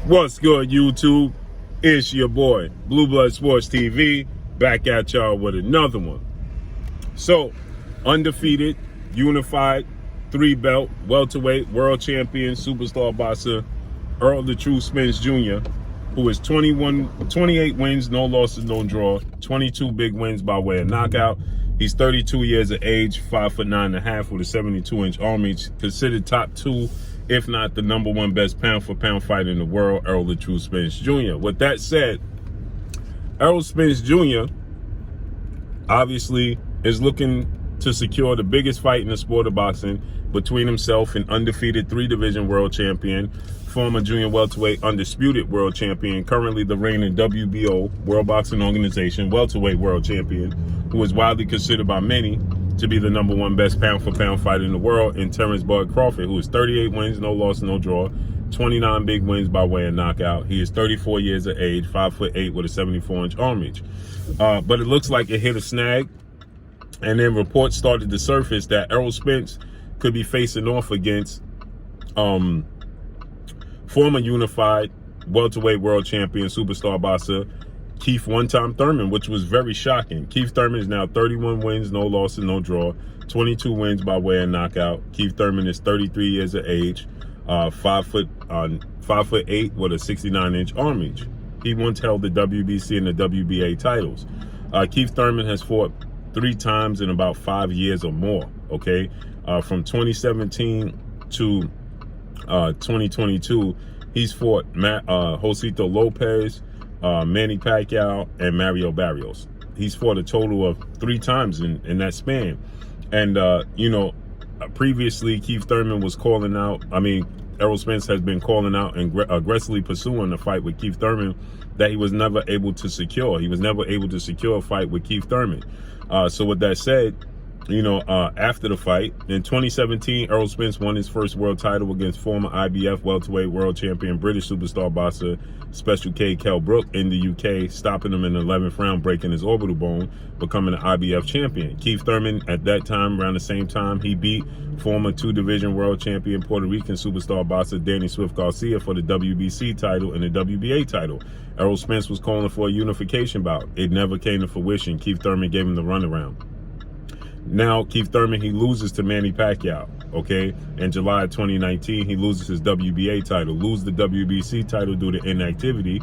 What's good, YouTube? It's your boy, Blue Blood Sports TV, back at y'all with another one. So, undefeated, unified, 3-belt, welterweight, world champion, superstar boxer, Errol Spence Jr., who is 28 wins, no losses, no draw, 22 big wins by way of knockout. He's 32 years of age, 5'9.5" with a 72-inch arm reach, considered top 2, if not the #1 best pound-for-pound fighter in the world, Errol Spence Jr. With that said, Errol Spence Jr. obviously is looking to secure the biggest fight in the sport of boxing between himself and undefeated 3-division world champion, former junior welterweight undisputed world champion, currently the reigning WBO, World Boxing Organization, welterweight world champion, who is widely considered by many to be the #1 best pound-for-pound fighter in the world, in Terence Crawford, who is 38 wins, no loss, no draw, 29 big wins by way of knockout. He is 34 years of age, 5'8" with a 74-inch arm reach. But it looks like it hit a snag, and then reports started to surface that Errol Spence could be facing off against former unified welterweight world champion, superstar boxer, Keith one-time Thurman, which was very shocking. Keith Thurman is now 31 wins, no losses, no draw, 22 wins by way of knockout. Keith Thurman is 33 years of age, 5'8" with a 69-inch arm reach. He once held the WBC and the WBA titles. Keith Thurman has fought 3 times in about 5 years or more, okay? From 2017 to 2022, he's fought Josito Lopez, Manny Pacquiao, and Mario Barrios. He's fought a total of 3 times in that span. And, previously Keith Thurman was calling out, Errol Spence has been calling out and aggressively pursuing a fight with Keith Thurman that he was never able to secure. He was never able to secure a fight with Keith Thurman. So with that said, after the fight, in 2017, Errol Spence won his first world title against former IBF welterweight world champion, British superstar boxer Special K. Kell Brook in the UK, stopping him in the 11th round, breaking his orbital bone, becoming an IBF champion. Keith Thurman, at that time, around the same time, he beat former 2-division world champion, Puerto Rican superstar boxer Danny Swift Garcia for the WBC title and the WBA title. Errol Spence was calling for a unification bout. It never came to fruition. Keith Thurman gave him the runaround. Now, Keith Thurman, he loses to Manny Pacquiao, okay? In July of 2019, he loses his WBA title, loses the WBC title due to inactivity.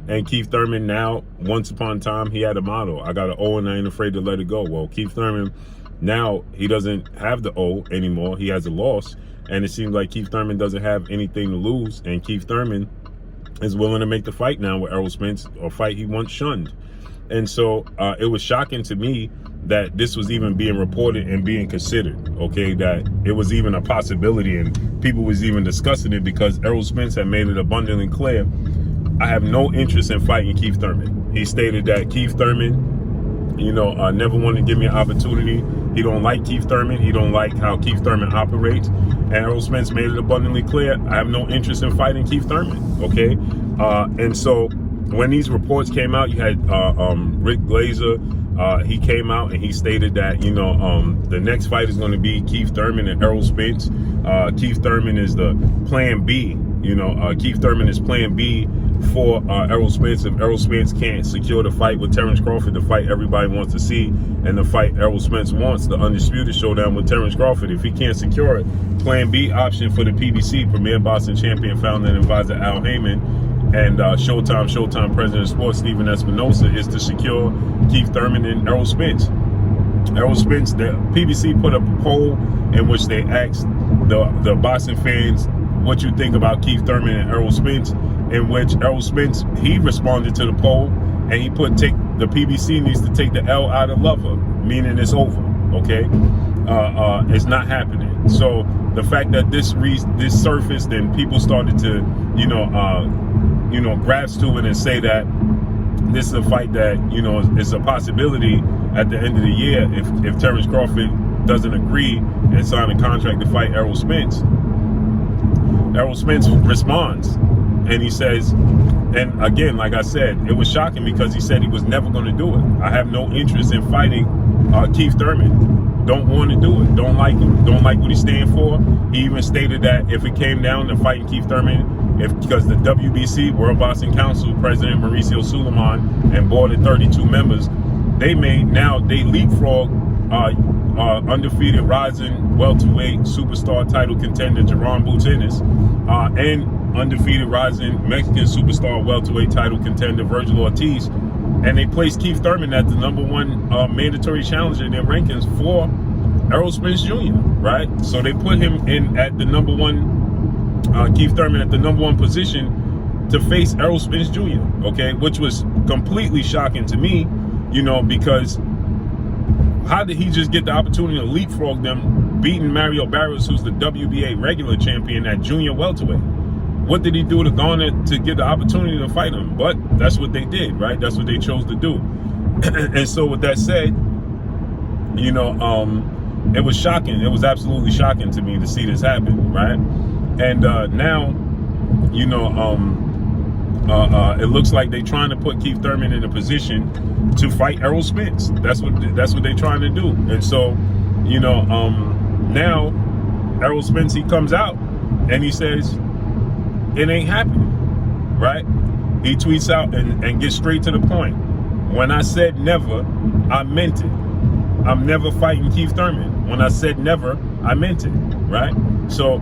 And Keith Thurman now, once upon a time, he had a motto: I got an O and I ain't afraid to let it go. Well, Keith Thurman, now he doesn't have the O anymore. He has a loss. And it seems like Keith Thurman doesn't have anything to lose. And Keith Thurman is willing to make the fight now with Errol Spence, a fight he once shunned. And so it was shocking to me that this was even being reported and being considered, okay, that it was even a possibility and people was even discussing it, because Errol Spence had made it abundantly clear, I have no interest in fighting Keith Thurman. He stated that Keith Thurman, never wanted to give me an opportunity. He don't like Keith Thurman. He don't like how Keith Thurman operates. And Errol Spence made it abundantly clear, I have no interest in fighting Keith Thurman, okay? And so when these reports came out, you had Rick Glazer. He came out and he stated that, the next fight is going to be Keith Thurman and Errol Spence. Keith Thurman is the plan B. Keith Thurman is plan B for Errol Spence if Errol Spence can't secure the fight with Terence Crawford, the fight everybody wants to see, and the fight Errol Spence wants, the undisputed showdown with Terence Crawford. If he can't secure it, plan B option for the PBC, Premier Boxing Champion, founder and advisor Al Heyman, and Showtime President of Sports Stephen Espinosa, is to secure Keith Thurman and Errol Spence. Errol Spence, the PBC put up a poll in which they asked the boxing fans what you think about Keith Thurman and Errol Spence, in which Errol Spence, he responded to the poll and he put the PBC needs to take the L out of lover, meaning it's over, okay? It's not happening. So the fact that this surfaced and people started to, grasp to it and say that this is a fight that, is a possibility at the end of the year if Terence Crawford doesn't agree and sign a contract to fight Errol Spence. Errol Spence responds and he says, and again, like I said, it was shocking because he said he was never going to do it. I have no interest in fighting Keith Thurman. Don't want to do it. Don't like him. Don't like what he's standing for. He even stated that if it came down to fighting Keith Thurman, because the WBC, World Boxing Council, President Mauricio Suleiman and board of 32 members, they leapfrog undefeated rising welterweight superstar title contender Jerron Boots Ennis, and undefeated rising Mexican superstar welterweight title contender Virgil Ortiz, and they placed Keith Thurman at the #1 mandatory challenger in their rankings for Errol Spence Jr., right? So they put him in at the #1, Keith Thurman at the #1 position to face Errol Spence Jr., okay? Which was completely shocking to me, you know, because how did he just get the opportunity to leapfrog them, beating Mario Barrios, who's the WBA regular champion at junior welterweight? What did he do to garner to get the opportunity to fight him? But that's what they did, right? That's what they chose to do. And so with that said, you know, it was shocking. It was absolutely shocking to me to see this happen, right? And now, you know, it looks like they're trying to put Keith Thurman in a position to fight Errol Spence. That's what they're trying to do. And so, you know, now Errol Spence, he comes out and he says it ain't happening, right? He tweets out and gets straight to the point. When I said never, I meant it. I'm never fighting Keith Thurman. When I said never, I meant it, right? So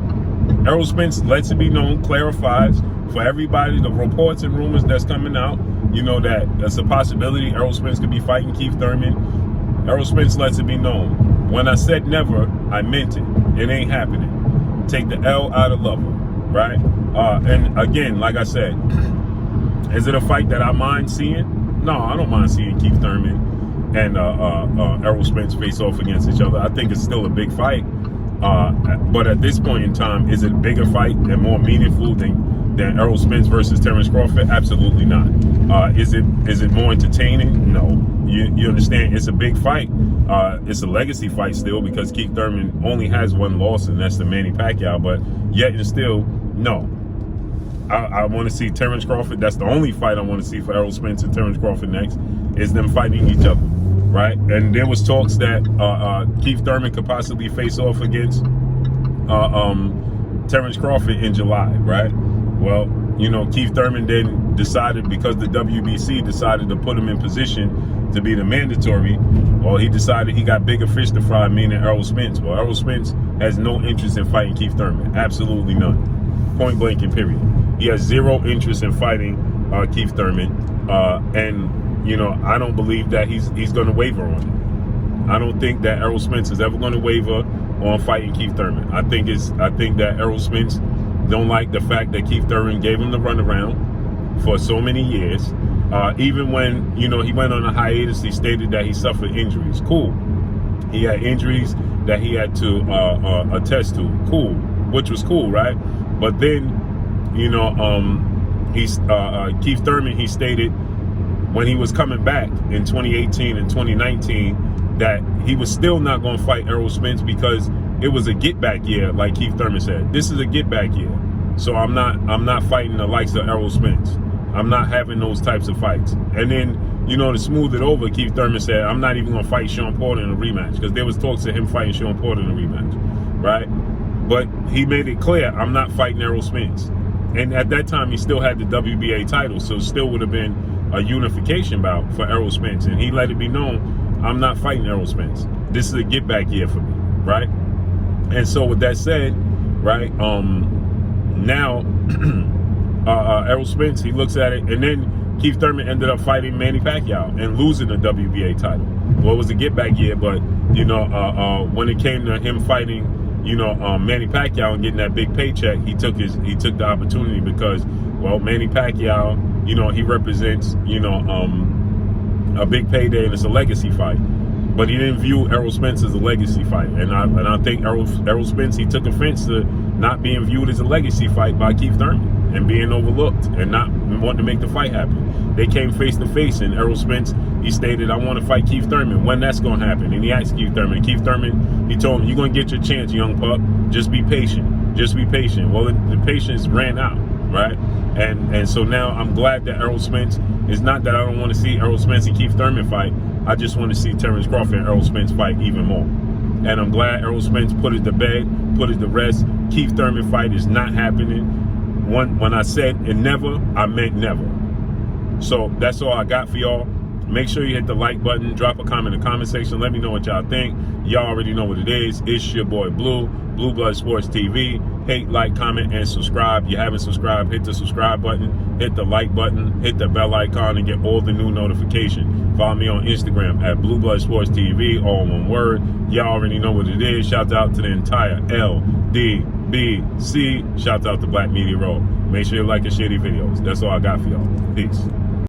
Errol Spence lets it be known, clarifies for everybody, the reports and rumors that's coming out, you know, that there's a possibility Errol Spence could be fighting Keith Thurman. Errol Spence lets it be known. When I said never, I meant it. It ain't happening. Take the L out of love, right? And again, like I said, is it a fight that I mind seeing? No, I don't mind seeing Keith Thurman and Errol Spence face off against each other. I think it's still a big fight. But at this point in time, is it a bigger fight and more meaningful than Errol Spence versus Terence Crawford? Absolutely not. Is it more entertaining? No. You understand? It's a big fight. It's a legacy fight still, because Keith Thurman only has one loss, and that's the Manny Pacquiao. But yet and still, no. I want to see Terence Crawford. That's the only fight I want to see for Errol Spence and Terence Crawford next, is them fighting each other, right? And there was talks that Keith Thurman could possibly face off against Terence Crawford in July, right? Well, you know, Keith Thurman then decided, because the WBC decided to put him in position to be the mandatory, well, he decided he got bigger fish to fry, meaning Errol Spence. Well, Errol Spence has no interest in fighting Keith Thurman. Absolutely none. Point blank and period. He has zero interest in fighting Keith Thurman. And, you know, I don't believe that he's going to waver on it. I don't think that Errol Spence is ever going to waver on fighting Keith Thurman. I think that Errol Spence don't like the fact that Keith Thurman gave him the runaround for so many years. Even when, you know, he went on a hiatus, he stated that he suffered injuries. Cool. He had injuries that he had to attest to. Cool. Which was cool, right? But then, you know, Keith Thurman, he stated when he was coming back in 2018 and 2019 that he was still not going to fight Errol Spence because it was a get back year, like Keith Thurman said. This is a get back year. So I'm not fighting the likes of Errol Spence. I'm not having those types of fights. And then, you know, to smooth it over, Keith Thurman said, I'm not even going to fight Sean Porter in a rematch, because there was talks of him fighting Sean Porter in a rematch, right? But he made it clear, I'm not fighting Errol Spence. And at that time, he still had the WBA title, so it still would have been a unification bout for Errol Spence. And he let it be known, I'm not fighting Errol Spence. This is a get back year for me, right? And so with that said, right, now Errol Spence, he looks at it, and then Keith Thurman ended up fighting Manny Pacquiao and losing the WBA title. Well, it was a get back year, but, you know, when it came to him fighting, you know, Manny Pacquiao and getting that big paycheck, he took the opportunity because, well, Manny Pacquiao, you know, he represents, you know, a big payday, and it's a legacy fight. But he didn't view Errol Spence as a legacy fight, and I think Errol Spence, he took offense to not being viewed as a legacy fight by Keith Thurman and being overlooked and not wanting to make the fight happen. They came face to face, and Errol Spence, he stated, I want to fight Keith Thurman. When that's going to happen? And he asked Keith Thurman. Keith Thurman, he told him, you're going to get your chance, young pup. Just be patient. Just be patient. Well, the patience ran out, right? And so now I'm glad that Errol Spence, it's not that I don't want to see Errol Spence and Keith Thurman fight. I just want to see Terence Crawford and Errol Spence fight even more. And I'm glad Errol Spence put it to bed, put it to rest. Keith Thurman fight is not happening. when I said it never, I meant never. So that's all I got for y'all. Make sure you hit the like button, drop a comment in the comment section. Let me know what y'all think. Y'all already know what it is. It's your boy Blue Blood Sports TV. Hate, like, comment, and subscribe. If you haven't subscribed, hit the subscribe button, hit the like button, hit the bell icon, and get all the new notifications. Follow me on Instagram at Blue Blood Sports TV, all one word. Y'all already know what it is. Shout out to the entire LDBC. Shout out to Black Media Row. Make sure you like and share these videos. That's all I got for y'all. Peace.